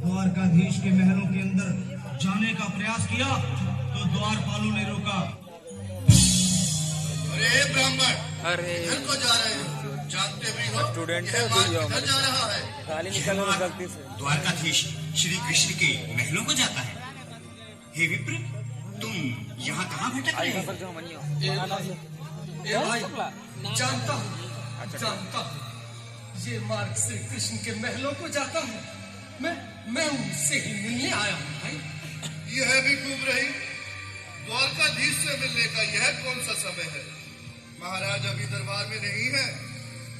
द्वारकाधीश के महलों के अंदर जाने का प्रयास किया तो द्वारपालों ने रोका। अरे ब्राह्मण, अरे घर को जा रहे हो? जानते भी हो स्टूडेंट यह है मार्ग जो किधर जा रहा है? गाली निकल रही गलती से। द्वारकाधीश श्री कृष्ण के महलों को जाता है। हे विप्र, तुम यहाँ कहाँ भटक रहे हो? ए भाई, जानता हूँ ये मार्ग श्री कृष्ण के महलों को जाता है। मैं उनसे ही मिलने आया हूँ भाई। यह भी खूब रही। द्वारकाधीश से मिलने का यह कौन सा समय है? महाराज अभी दरबार में नहीं है।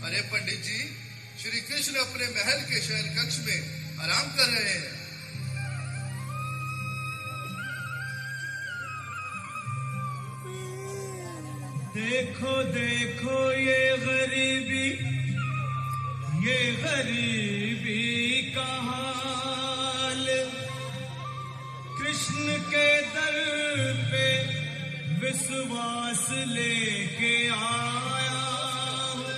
अरे पंडित जी, श्री कृष्ण अपने महल के शयन कक्ष में आराम कर रहे हैं। देखो देखो ये गरीबी का हाल, कृष्ण के दर पे विश्वास लेके आया हूँ।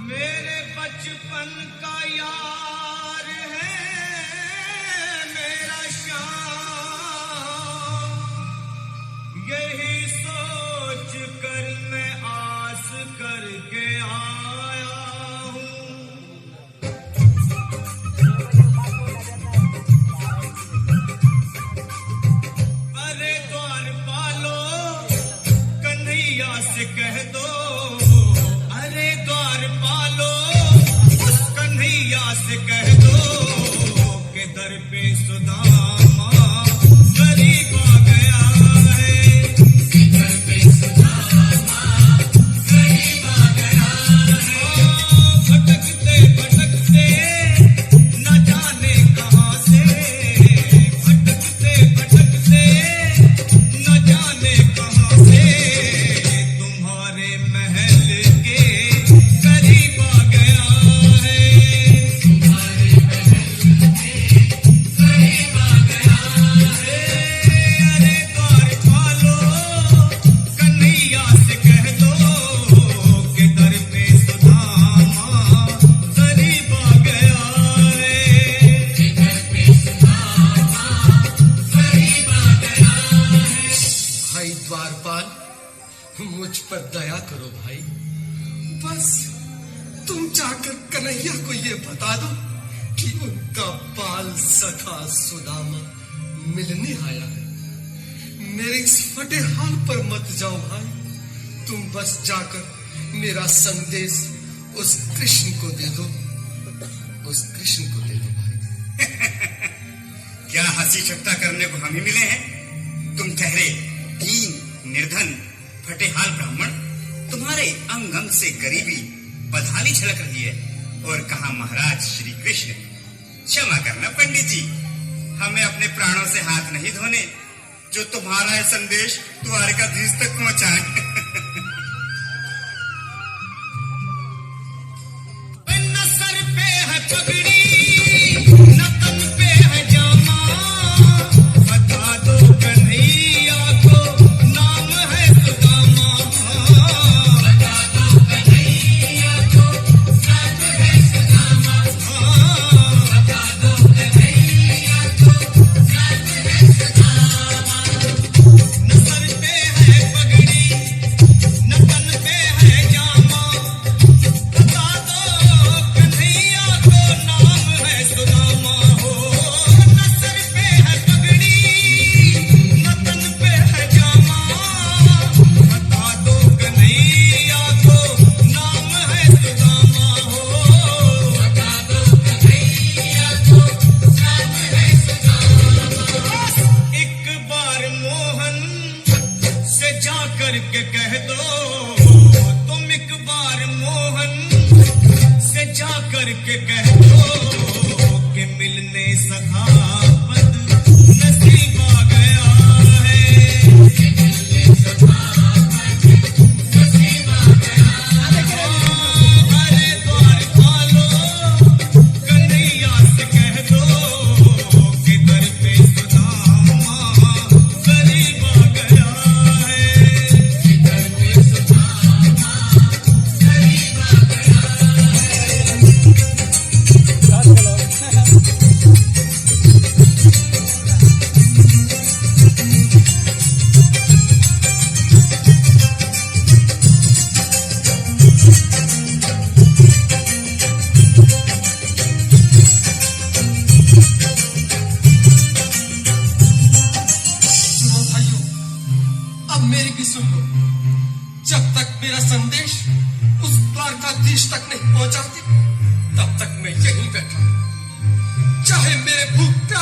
मेरे बचपन का यार है मेरा श्याम, यही सोच कर मैं आस करके आया हूँ। अरे द्वारपालो कन्हैया से कह दो, अरे द्वारपालो कन्हैया से कह दो के दर पे सुदामा गरीब आ गया है। दर पे सुदामा गरीब आ गया है। भटकते भटकते न जाने कहाँ से, भटकते भटकते न जाने कहाँ से तुम्हारे महल के करीब आ गया है। तुम्हारे महल के करीब आ गया है। अरे द्वारपालो कन्हैया से कह दो कि दर पे सुदामा करीब आ गया है। दर पे सुदामा करीब आ गया है। भाई द्वारपाल, मुझ पर दया करो भाई। बस तुम जाकर कन्हैया को ये बता दो कि उनका बाल सखा सुदामा मिलने आया है। मेरे इस फटे हाल पर मत जाओ भाई। तुम बस जाकर मेरा संदेश उस कृष्ण को दे दो, उस कृष्ण को दे दो भाई। क्या हंसी ठट्टा करने को हम ही मिले हैं? तुम ठहरे दीन निर्धन फटेहाल ब्राह्मण, तुम्हारे अंग अंग से गरीबी बदहाली झलक रही है। और कहा महाराज श्री कृष्ण। क्षमा करना पंडित जी, हमें अपने प्राणों से हाथ नहीं धोने जो तुम्हारा यह संदेश द्वारकाधीश तक पहुंचाए। न सर पे है पगड़ी न तन पे है जामा, बता दो कन्हैया को नाम है सुदामा। बता दो कन्हैया को नाम है सुदामा। बता दो कन्हैया को नाम है सुदामा। न सर पे है पगड़ी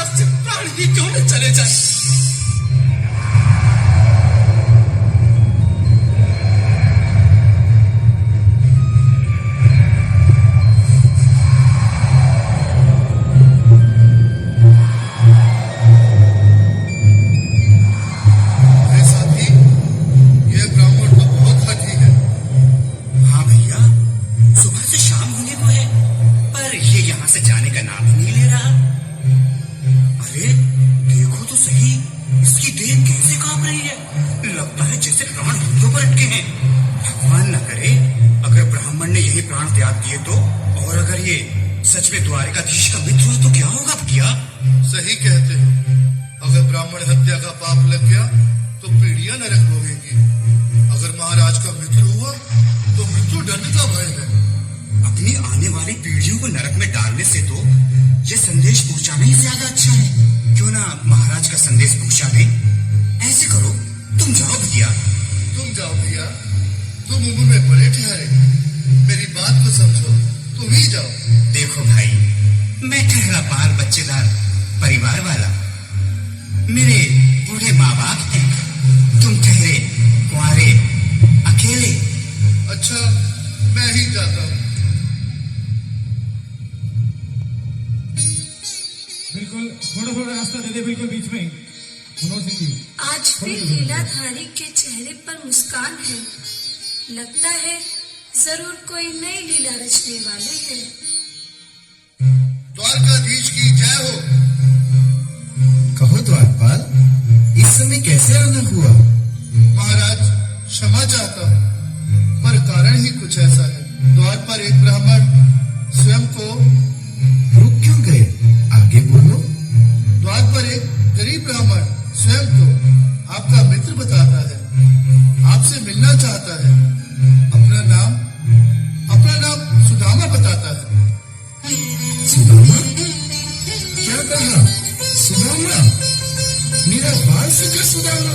हाथ से प्राण ही क्यों न चले जाए। सच में द्वारिकाधीश का मित्र हुआ तो क्या होगा भैया? सही कहते हो, अगर ब्राह्मण हत्या का पाप लग गया तो पीढ़ियां नरक भोगेंगी। अगर महाराज का मित्र हुआ तो मृत्यु दंड का भय है। अपनी आने वाली पीढ़ियों को नरक में डालने से तो ये संदेश पहुंचाना ही ज्यादा अच्छा है। क्यों ना महाराज का संदेश पहुंचा दें? ऐसे करो, तुम जाओ भैया। तुम जाओ भैया, तुम उम्र में बड़े ठहरे, मेरी बात को समझो, तुम ही जाओ। देखो भाई, मैं ठहरा बाल बच्चेदार परिवार वाला, मेरे बूढ़े माँ बाप हैं, तुम ठहरे कुंवारे अकेले। अच्छा, मैं ही जाता हूँ। बिल्कुल थोड़ा रास्ता दे दे, बिल्कुल बीच में। मनोज सिंह जी, आज भी लीलाधारी के चेहरे पर मुस्कान है। लगता है जरूर कोई नई लीला रचने वाले हैं। द्वारकाधीश की जय हो। कहो द्वारपाल, इस समय कैसे आना हुआ? महाराज, क्षमा चाहता हूँ, पर कारण ही कुछ ऐसा है। द्वार पर एक ब्राह्मण स्वयं को रुक क्यों गए? आगे बोलो। द्वार पर एक गरीब ब्राह्मण स्वयं को आपका मित्र बताता है, आपसे मिलना चाहता है। अपना नाम सुदामा बताता है। सुदामा? क्या कहा? सुदामा? मेरा बाल सखा सुदामा?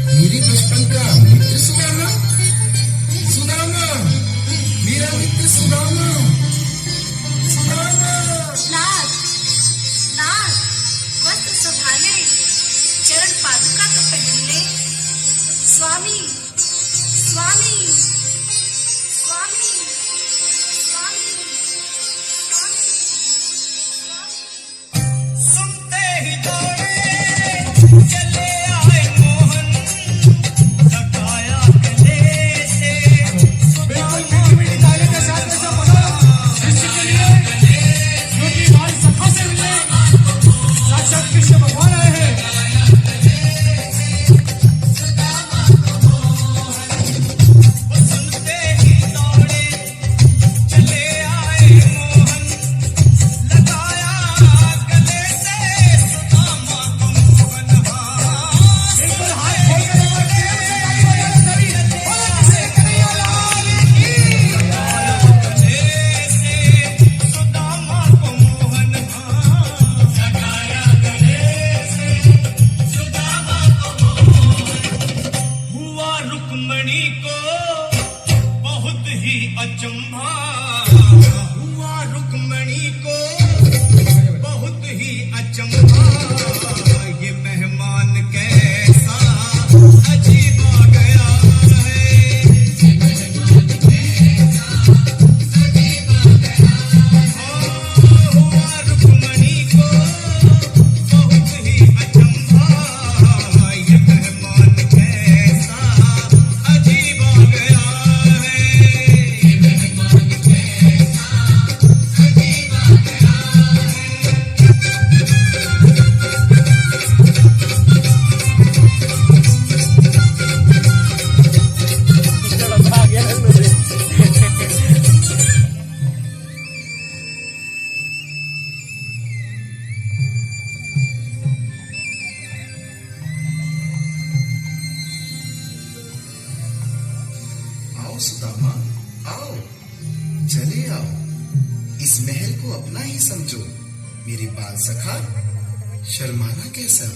मेरी बचपन का मित्र सुदामा? सुदामा, मेरा मित्र सुदामा? सुदामा! नाथ, नाथ, वस्त्र संभाले, चरण पादुका तो पहन ले। स्वामी, स्वामी, स्वामी, स्वामी, स्वामी, स्वामी। सुनते ही दौड़े चले आए मोहन, लगाया गले से के साथ ऐसा बना शिष्य के लिए, जो कि भाई सखा से मिले, साक्षात कृष्ण भगवान आए हैं। आओ सुदामा, आओ, चले आओ। इस महल को अपना ही समझो। मेरी बाल सखा, शर्माना कैसा?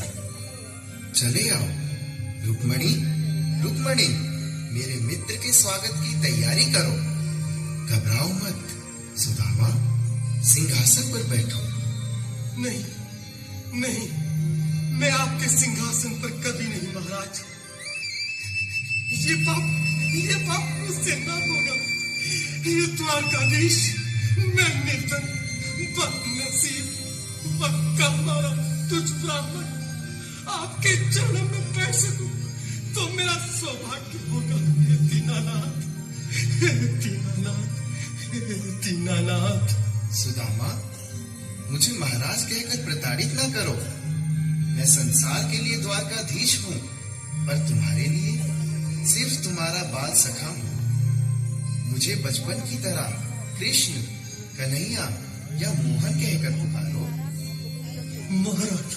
चले आओ। रुक्मणी, रुक्मणी, मेरे मित्र के स्वागत की तैयारी करो। घबराओ मत। सुदामा, सिंहासन पर बैठो। नहीं, नहीं, मैं आपके सिंहासन पर कभी नहीं महाराज। ये पाप मुझसे ना होगा। ये द्वारकाधीश, मैं निर्धन, बदनसीब, बक्का मारा तुझ ब्राह्मण आपके चरणों में बैठ सकूं तो मेरा सौभाग्य होगा। हे दीनानाथ, हे दीनानाथ, हे दीनानाथ। सुदामा, मुझे महाराज कहकर प्रताड़ित ना करो। मैं संसार के लिए द्वारकाधीश हूँ, पर तुम्हारे लिए सिर्फ तुम्हारा बाल सखा हूँ। मुझे बचपन की तरह कृष्ण, कन्हैया या मोहन कहकर पुकारो। महाराज,